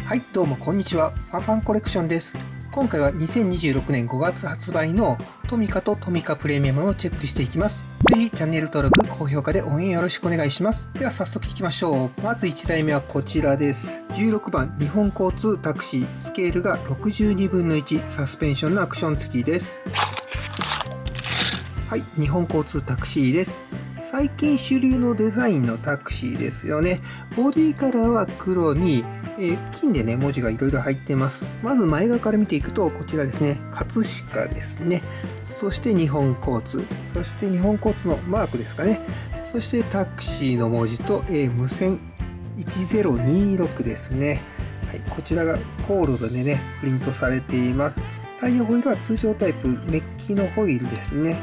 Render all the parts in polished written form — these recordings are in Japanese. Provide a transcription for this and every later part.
はい、どうもこんにちは。ファンファンコレクションです。今回は2026年5月発売のトミカとトミカプレミアムをチェックしていきます。ぜひチャンネル登録、高評価で応援よろしくお願いします。では早速いきましょう。まず1台目はこちらです。16番日本交通タクシー、スケールが62分の1、サスペンションのアクション付きです。はい、日本交通タクシーです。最近主流のデザインのタクシーですよね。ボディカラーは黒に、金でね、文字がいろいろ入っています。まず前側から見ていくと、こちらですね、葛飾ですね。そして日本交通。そして日本交通のマークですかね。そしてタクシーの文字と、無線1026ですね。はい、こちらがコールドでね、プリントされています。タイヤホイールは通常タイプ、メッキのホイールですね。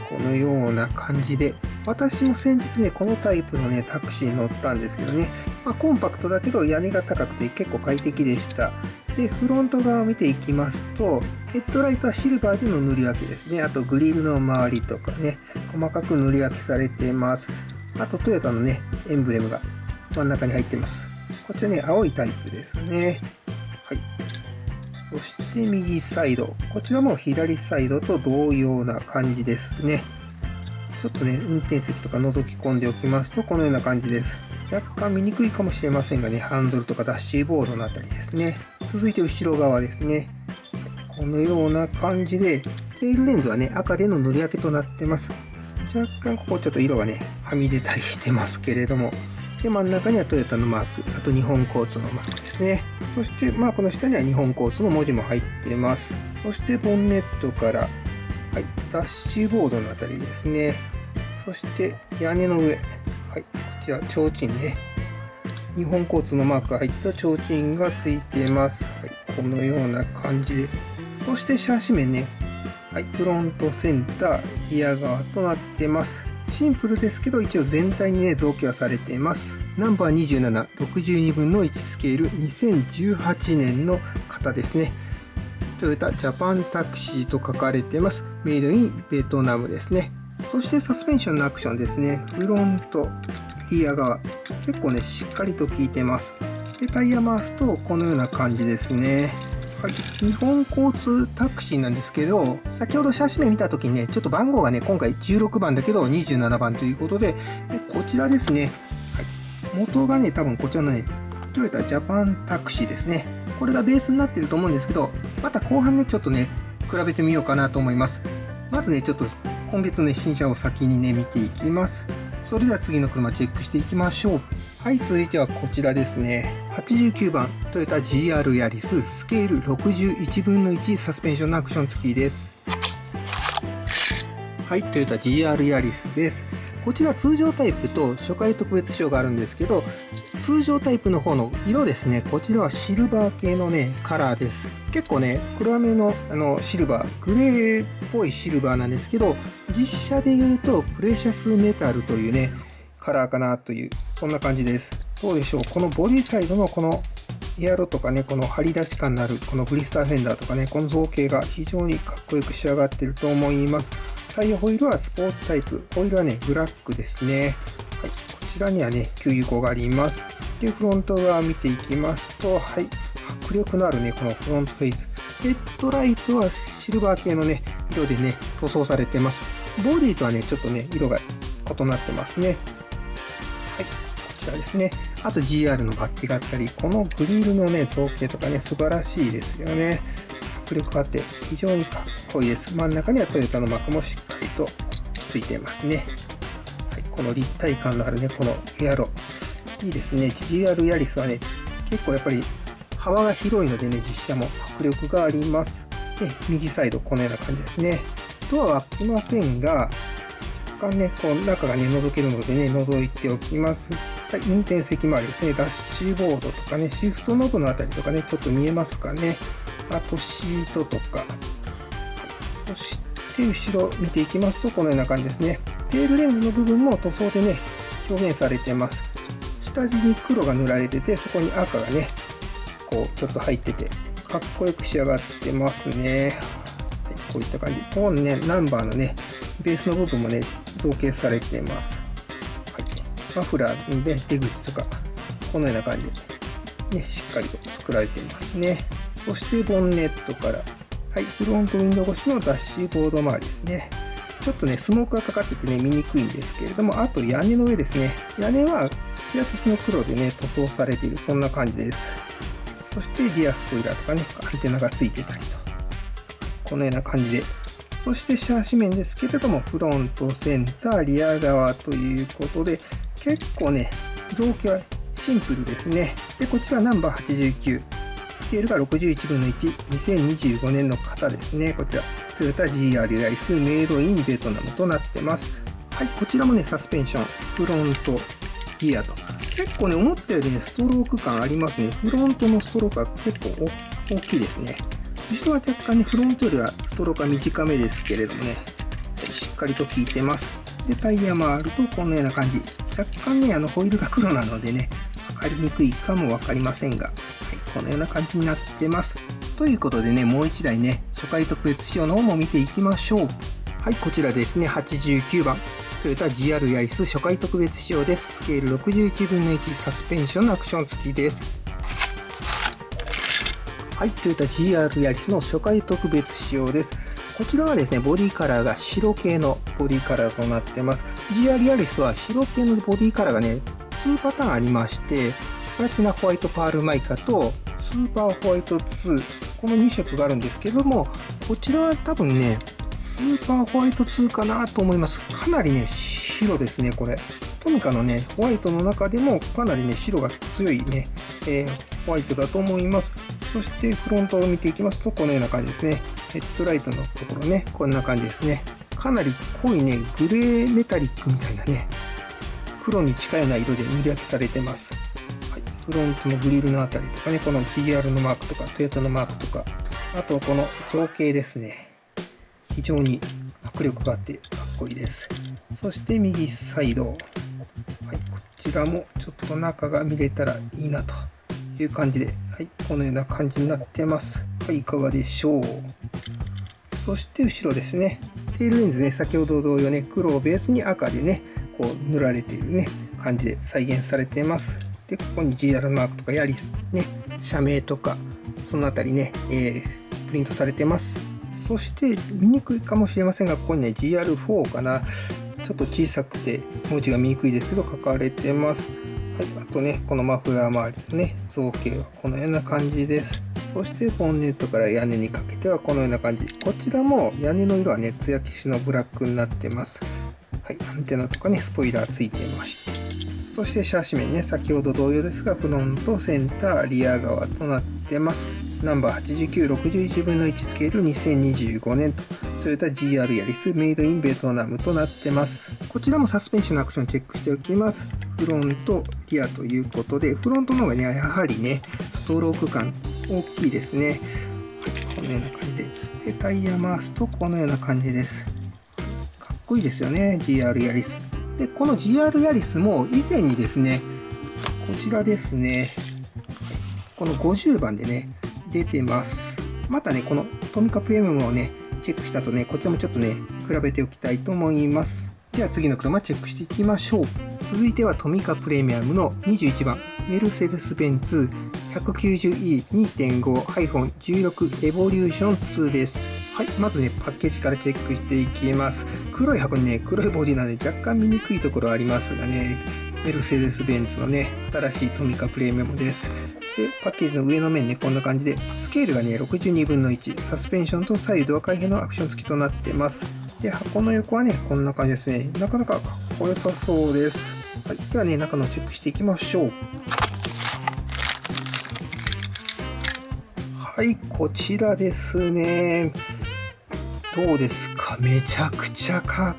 このような感じで、私も先日ね、このタイプのね、タクシーに乗ったんですけどね、コンパクトだけど屋根が高くて結構快適でした。で、フロント側を見ていきますと、ヘッドライトはシルバーでの塗り分けですね。あとグリルの周りとかね、細かく塗り分けされています。あとトヨタのね、エンブレムが真ん中に入っています。こちらね、青いタイプですね。はい。そして右サイド。こちらも左サイドと同様な感じですね。ちょっとね、運転席とか覗き込んでおきますと、このような感じです。若干見にくいかもしれませんがね、ハンドルとかダッシュボードのあたりですね。続いて後ろ側ですね。このような感じで、テールレンズはね、赤での塗り分けとなってます。若干ここちょっと色がね、はみ出たりしてますけれども。で、真ん中にはトヨタのマーク、あと日本交通のマークですね。そしてマークの下には日本交通の文字も入っています。そしてボンネットから、はい、ダッシュボードのあたりですね。そして屋根の上、はい、こちら提灯ね。日本交通のマークが入った提灯がついています。はい、このような感じで。そしてシャーシ面ね。はい、フロント、センター、リア側となっています。シンプルですけど、一応全体にね、造形はされています。ナンバー27、62分の1スケール、2018年の型ですね。トヨタジャパンタクシーと書かれています。メイドインベトナムですね。そしてサスペンションのアクションですね。フロント、リア側。結構ね、しっかりと効いてます。で、タイヤ回すとこのような感じですね。はい。日本交通タクシーなんですけど、先ほどシャシメ見た時にね、ちょっと番号がね、今回16番だけど27番ということで、こちらですね。はい。元がね、多分こちらのね、トヨタジャパンタクシーですね。これがベースになっていると思うんですけど、また後半ね、ちょっとね、比べてみようかなと思います。まずね、ちょっと今月の新車を先にね、見ていきます。それでは次の車チェックしていきましょう。はい、続いてはこちらですね。89番、トヨタ GR ヤリス、スケール61分の1サスペンションのアクション付きです。はい、トヨタ GR ヤリスです。こちら通常タイプと初回特別仕様があるんですけど、通常タイプの方の色ですね、こちらはシルバー系のね、カラーです。結構ね、暗めのシルバー、グレーっぽいシルバーなんですけど、実車で言うとプレシャスメタルというね、カラーかなという、そんな感じです。どうでしょう、このボディサイドのこのエアロとかね、この張り出し感のあるこのブリスターフェンダーとかね、この造形が非常にかっこよく仕上がっていると思います。タイヤホイールはスポーツタイプ。ホイールはね、ブラックですね。はい、こちらにはね、給油口があります。で、フロント側見ていきますと、はい、迫力のあるね、このフロントフェイス。ヘッドライトはシルバー系のね、色でね、塗装されてます。ボディとはね、ちょっとね、色が異なってますね。はい、こちらですね。あと GR のバッジがあったり、このグリルのね、造形とかね、素晴らしいですよね。迫力があって非常にかっこいいです。真ん中にはトヨタのマークもしっかりとついていますね。はい、この立体感のあるね、このエアロ。いいですね。GR ヤリスはね、結構やっぱり幅が広いのでね、実車も迫力があります。で、右サイドこのような感じですね。ドアは開きませんが、若干ね、こう中がね、覗けるのでね、覗いておきます。はい、運転席周りですね、ダッシュボードとかね、シフトノブのあたりとかね、ちょっと見えますかね。あとシートとか、そして後ろ見ていきますとこのような感じですね。テールレンズの部分も塗装でね表現されてます。下地に黒が塗られてて、そこに赤がねこうちょっと入っててかっこよく仕上がってますね。はい、こういった感じ。ここのねナンバーのねベースの部分もね造形されています。はい、マフラーにね出口とかこのような感じでね、しっかりと作られていますね。そしてボンネットから、はい、フロントウィンドウ越しのダッシュボード周りですね。ちょっとね、スモークがかかっててね、見にくいんですけれども、あと屋根の上ですね。屋根は艶消しの黒でね、塗装されている、そんな感じです。そしてリアスポイラーとかね、アンテナがついてたりと。このような感じで。そしてシャーシ面ですけれども、フロント、センター、リア側ということで、結構ね、造形はシンプルですね。で、こちらナンバー89。スケールが61分の1、2025年の型ですね。こちら、トヨタ GR ヤリスメイドインベトナムとなってます。はい、こちらもね、サスペンション、フロント、ギアと。結構ね、思ったよりね、ストローク感ありますね。フロントのストロークは結構大きいですね。後ろは若干ね、フロントよりはストロークは短めですけれどもね、しっかりと効いてます。で、タイヤ回るとこのような感じ。若干ね、ホイールが黒なのでね、分かりにくいかも分かりませんが、はい、このような感じになってます。ということでね、もう1台ね、初回特別仕様の方も見ていきましょう。はい、こちらですね、89番。トヨタ GR ヤリス初回特別仕様です。スケール61分の1、サスペンションのアクション付きです。はい、トヨタ GR ヤリスの初回特別仕様です。こちらはですね、ボディカラーが白系のボディカラーとなってます。GR ヤリスは白系のボディカラーがね、2パターンありまして、プラチナホワイトパールマイカとスーパーホワイト2、この2色があるんですけども、こちらは多分ね、スーパーホワイト2かなと思います。かなりね、白ですね、これ。トミカのね、ホワイトの中でもかなりね、白が強いね、ホワイトだと思います。そしてフロントを見ていきますと、このような感じですね。ヘッドライトのところね、こんな感じですね。かなり濃いね、グレーメタリックみたいなね、黒に近いような色で塗り分けされてます。はい、フロントのグリルのあたりとかね、この GR のマークとか、トヨタのマークとか、あとこの造形ですね。非常に迫力があってかっこいいです。そして右サイド。はい、こちらもちょっと中が見れたらいいなという感じで、はい、このような感じになってます。はい、いかがでしょう。そして後ろですね。テールレンズね、先ほど同様ね、黒をベースに赤でね、こう塗られているね、感じで再現されています。で、ここに GR マークとかヤリスね、社名とか、そのあたりね、プリントされてます。そして見にくいかもしれませんが、ここにね、GR4 かな。ちょっと小さくて文字が見にくいですけど書かれてます。はい、あとね、このマフラー周りのね、造形はこのような感じです。そしてボンネットから屋根にかけてはこのような感じ。こちらも屋根の色はね、艶消しのブラックになってます。はい、アンテナとかね、スポイラーついていまして。そしてシャーシ面ね、先ほど同様ですが、フロント、センター、リア側となってます。ナンバー89、61分の1スケール2025年と、トヨタ GR ヤリスメイドインベトナムとなってます。こちらもサスペンションのアクションチェックしておきます。フロント、リアということで、フロントの方がね、やはりね、ストローク感大きいですね。はい、このような感じで。で、タイヤ回すとこのような感じです。かっこいいですよね、GR ヤリス。で、この GR ヤリスも以前にですね、こちらですね、この50番でね、出てます。またね、このトミカプレミアムをね、チェックした後ね、こちらもちょっとね、比べておきたいと思います。では次の車チェックしていきましょう。続いてはトミカプレミアムの21番、メルセデス・ベンツ 190E2.5-16 エボリューション2です。はい、まずね、パッケージからチェックしていきます。黒い箱にね、黒いボディなので若干見にくいところありますがね、メルセデス・ベンツのね、新しいトミカプレミアムです。で、パッケージの上の面ね、こんな感じで、スケールがね、62分の1、サスペンションとサイドは開閉のアクション付きとなってます。で、箱の横はね、こんな感じですね。なかなかかっこよさそうです。はい、ではね、中のチェックしていきましょう。はい、こちらですね。どうですか？めちゃくちゃかっ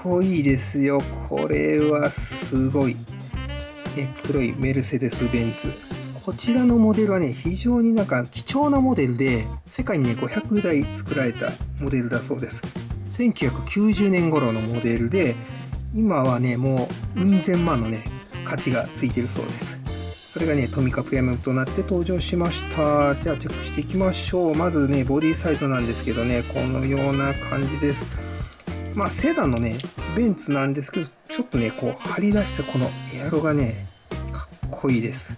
こいいですよ。これはすごい。ね、黒いメルセデス・ベンツ。こちらのモデルはね、非常になんか貴重なモデルで、世界にね、500台作られたモデルだそうです。1990年頃のモデルで、今はね、もう、うん千万のね、価値がついてるそうです。それがね、トミカプレミアムとなって登場しました。じゃあ、チェックしていきましょう。まずね、ボディサイドなんですけどね、このような感じです。まあ、セダンのね、ベンツなんですけど、ちょっとね、こう、張り出したこのエアロがね、かっこいいです。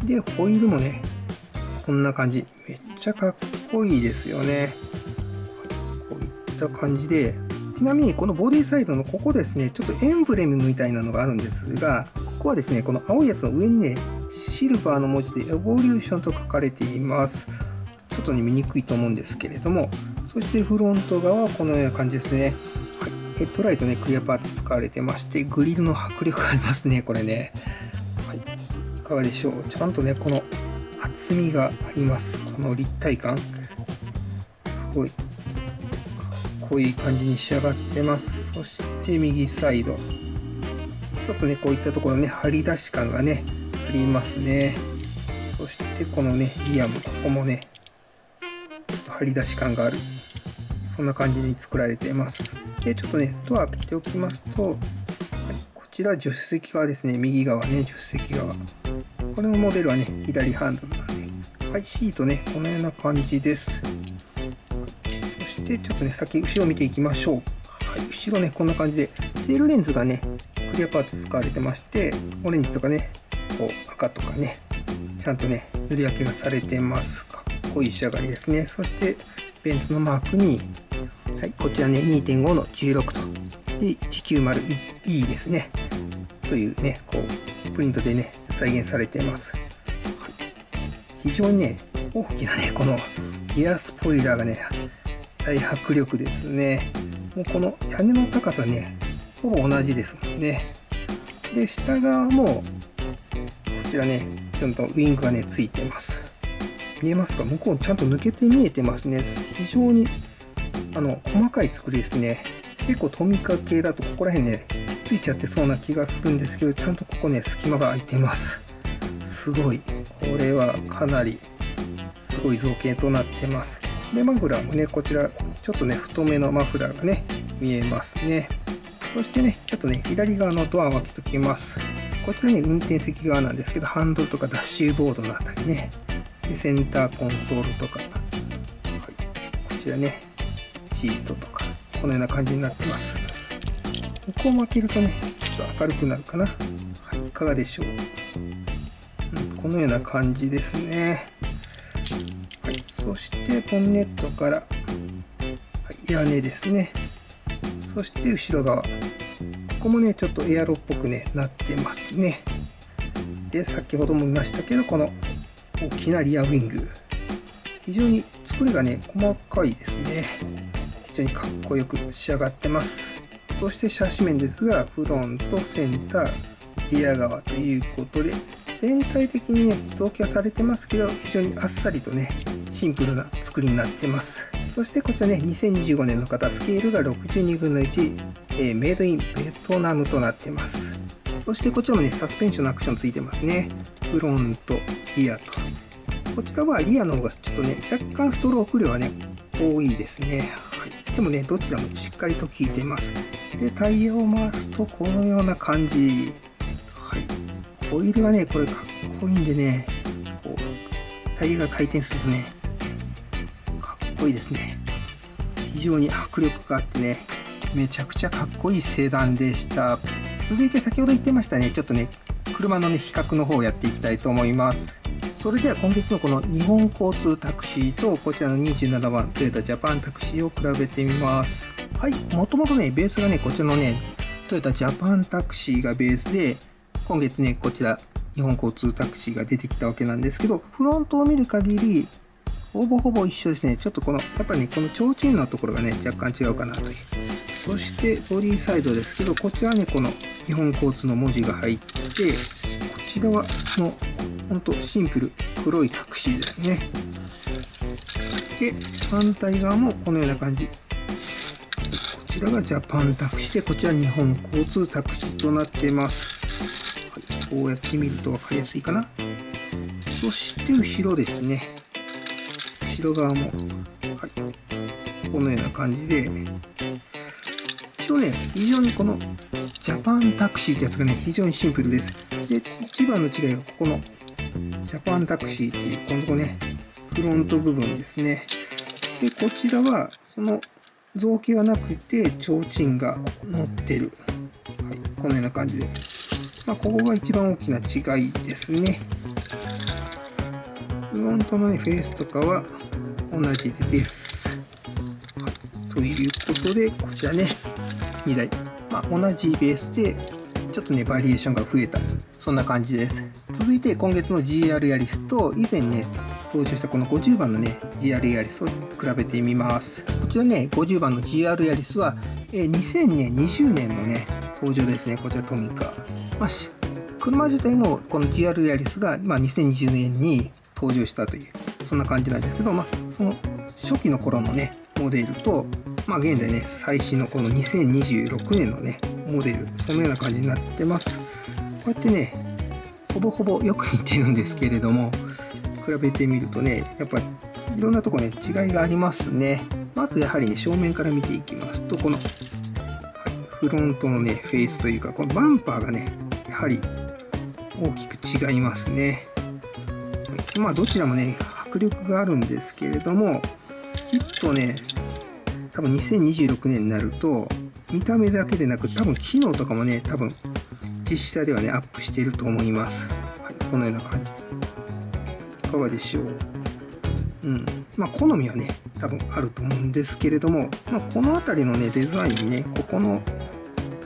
で、ホイールもね、こんな感じ。めっちゃかっこいいですよね。こういった感じで、ちなみにこのボディサイドのここですね、ちょっとエンブレムみたいなのがあるんですが、ここはですね、この青いやつの上にね、シルバーの文字でエボリューションと書かれています。ちょっとね、見にくいと思うんですけれども、そしてフロント側はこのような感じですね。はい、ヘッドライトね、クリアパーツ使われてまして、グリルの迫力ありますね、これね。はい、いかがでしょう。ちゃんとね、この厚みがあります。この立体感。すごい、かっこいい感じに仕上がってます。そして右サイド。ちょっとね、こういったところね、張り出し感がね、ありますね。そしてこのね、リアもここもね、ちょっと張り出し感がある。そんな感じに作られています。で、ちょっとね、ドア開けておきますと、はい、こちら助手席側ですね。右側ね、助手席側。これのモデルはね、左ハンドルなんで。はい、シートね、このような感じです。はい、そしてちょっとね、先、後ろ見ていきましょう。はい、後ろね、こんな感じで、テールレンズがね、クリアパーツ使われてまして、オレンジとかね、こう赤とかね、ちゃんとね、塗り分けがされてます。かっこいい仕上がりですね。そして、ベンツのマークに、はい、こちらね、2.5 の16と、で、190E ですね。というね、こう、プリントでね、再現されています。はい、非常にね、大きなね、このリアスポイラーがね、大迫力ですね。もうこの屋根の高さね、ほぼ同じですもんね。で、下側も、こちらね、ちゃんとウイングがね、ついてます。見えますか？向こうちゃんと抜けて見えてますね。非常に、細かい作りですね。結構トミカ系だとここら辺ね、ひっついちゃってそうな気がするんですけど、ちゃんとここね、隙間が空いてます。すごい。これはかなり、すごい造形となってます。で、マフラーもね、こちら、ちょっとね、太めのマフラーがね、見えますね。そしてね、ちょっとね、左側のドアを開けときます。こちらね、運転席側なんですけど、ハンドルとかダッシュボードのあたりね、でセンターコンソールとか、はい、こちらね、シートとか、このような感じになってます。ここを開けるとね、ちょっと明るくなるかな。はい、いかがでしょう。このような感じですね。はい、そしてボンネットから、はい、屋根ですね。そして後ろ側。ここもね、ちょっとエアロっぽくね、なってますね。で、先ほども見ましたけど、この大きなリアウィング。非常に作りがね、細かいですね。非常にかっこよく仕上がってます。そしてシャシ面ですが、フロント、センター、リア側ということで、全体的にね、造形はされてますけど、非常にあっさりとね、シンプルな作りになってます。そしてこちらね、2025年の型、スケールが62分の1、メイドインベトナムとなってます。そしてこちらもね、サスペンションのアクションついてますね。フロント、リアと。こちらはリアの方がちょっとね、若干ストローク量はね、多いですね。はい、でもね、どちらもしっかりと効いています。で、タイヤを回すとこのような感じ。はい。ホイールがね、これかっこいいんでね、こう、タイヤが回転するとね、かっこいいですね。非常に迫力があってね、めちゃくちゃかっこいいセダンでした。続いて先ほど言ってましたね、ちょっとね、車のね、比較の方をやっていきたいと思います。それでは今月のこの日本交通タクシーとこちらの27番トヨタジャパンタクシーを比べてみます。はい、もともとね、ベースがね、こちらのね、トヨタジャパンタクシーがベースで、今月ね、こちら日本交通タクシーが出てきたわけなんですけど、フロントを見る限り、ほぼほぼ一緒ですね。ちょっとこの、やっぱりね、この提灯のところがね、若干違うかなという。そしてボディサイドですけど、こちらはね、この日本交通の文字が入って、こちらはもうほんとシンプル黒いタクシーですね。で、反対側もこのような感じ。こちらがジャパンタクシーで、こちら日本交通タクシーとなっています。はい、こうやって見ると分かりやすいかな。そして後ろですね。後ろ側も、はい、このような感じで、一応ね、非常にこのジャパンタクシーってやつがね、非常にシンプルです。で、一番の違いがここのジャパンタクシーっていう、このとこね、フロント部分ですね。で、こちらは、その造形はなくて、提灯が乗ってる。はい、このような感じで。まあ、ここが一番大きな違いですね。フロントのね、フェースとかは同じです。はい、ということで、こちらね、2台、同じベースで、ちょっとね、バリエーションが増えた。そんな感じです。続いて、今月の GR ヤリスと、以前ね、登場したこの50番のね、GR ヤリスを比べてみます。こちらね、50番の GR ヤリスは、2020年のね、登場ですね。こちらトミカ。車自体もこの GR ヤリスが、2020年に登場したという、そんな感じなんですけど、その初期の頃のね、モデルと、現在ね、最新のこの2026年のね、モデル、そのような感じになってます。こうやってね、ほぼほぼよく似てるんですけれども、比べてみるとね、やっぱりいろんなとこね、違いがありますね。まずやはりね、正面から見ていきますと、この、フロントのね、フェイスというか、このバンパーがね、やはり大きく違いますね。どちらもね、迫力があるんですけれども、きっとね、多分2026年になると、見た目だけでなく、多分機能とかもね、多分実写ではね、アップしていると思います。はい、このような感じ。いかがでしょう。好みはね、多分あると思うんですけれども、この辺りのね、デザインね、ここの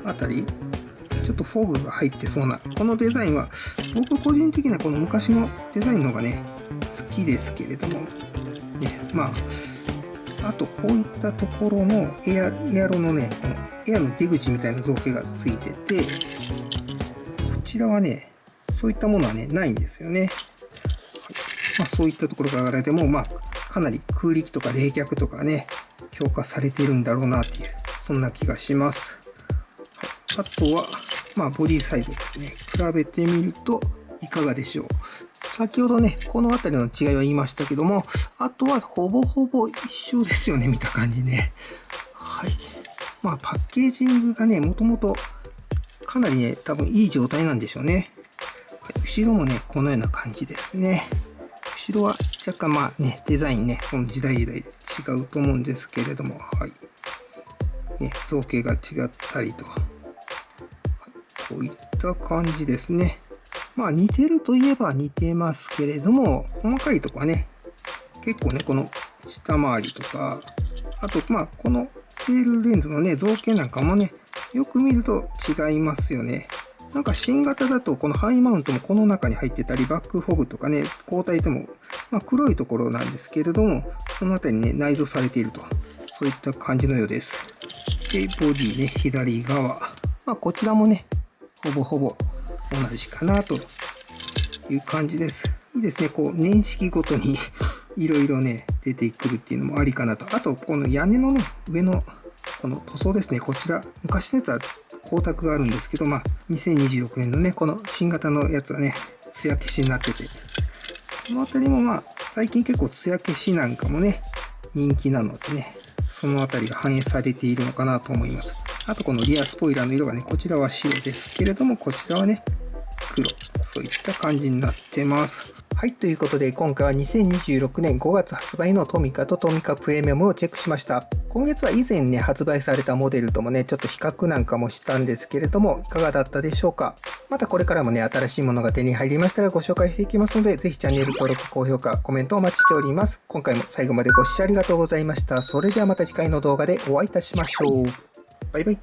辺り、ちょっとフォグが入ってそうな、このデザインは、僕個人的にはこの昔のデザインの方がね、好きですけれども、ね、あとこういったところのエアロのね、このエアの出口みたいな造形がついてて、こちらはね、そういったものはね、ないんですよね。そういったところからでも、かなり空力とか冷却とかね、強化されているんだろうなっていう、そんな気がします。あとは、ボディサイドですね。比べてみるといかがでしょう。先ほどね、この辺りの違いは言いましたけども、あとはほぼほぼ一緒ですよね、見た感じね。はい。パッケージングがね、もともとかなりね、多分いい状態なんでしょうね。はい、後ろもね、このような感じですね。後ろは若干デザインね、その時代で違うと思うんですけれども、はい。ね、造形が違ったりと。こういった感じですね。似てるといえば似てますけれども、細かいとこはね、結構ね、この下回りとか、あと、このテールレンズのね、造形なんかもね、よく見ると違いますよね。なんか新型だとこのハイマウントもこの中に入ってたり、バックフォグとかね、交代でも、黒いところなんですけれども、その辺りにね、内蔵されていると。そういった感じのようです。で、ボディね、左側。こちらもね、ほぼほぼ同じかなという感じです。いいですね。こう、年式ごとにいろいろね、出てくるっていうのもありかなと。あと、この屋根のね、上のこの塗装ですね。こちら、昔のやつは光沢があるんですけど、2026年のね、この新型のやつはね、艶消しになってて、この辺りも最近結構艶消しなんかもね、人気なのでね、その辺りが反映されているのかなと思います。あとこのリアスポイラーの色がね、こちらは白ですけれども、こちらはね、黒。そういった感じになってます。はい、ということで今回は2026年5月発売のトミカとトミカプレミアムをチェックしました。今月は以前ね、発売されたモデルともね、ちょっと比較なんかもしたんですけれども、いかがだったでしょうか。またこれからもね、新しいものが手に入りましたらご紹介していきますので、ぜひチャンネル登録、高評価、コメントお待ちしております。今回も最後までご視聴ありがとうございました。それではまた次回の動画でお会いいたしましょう。バイバイ。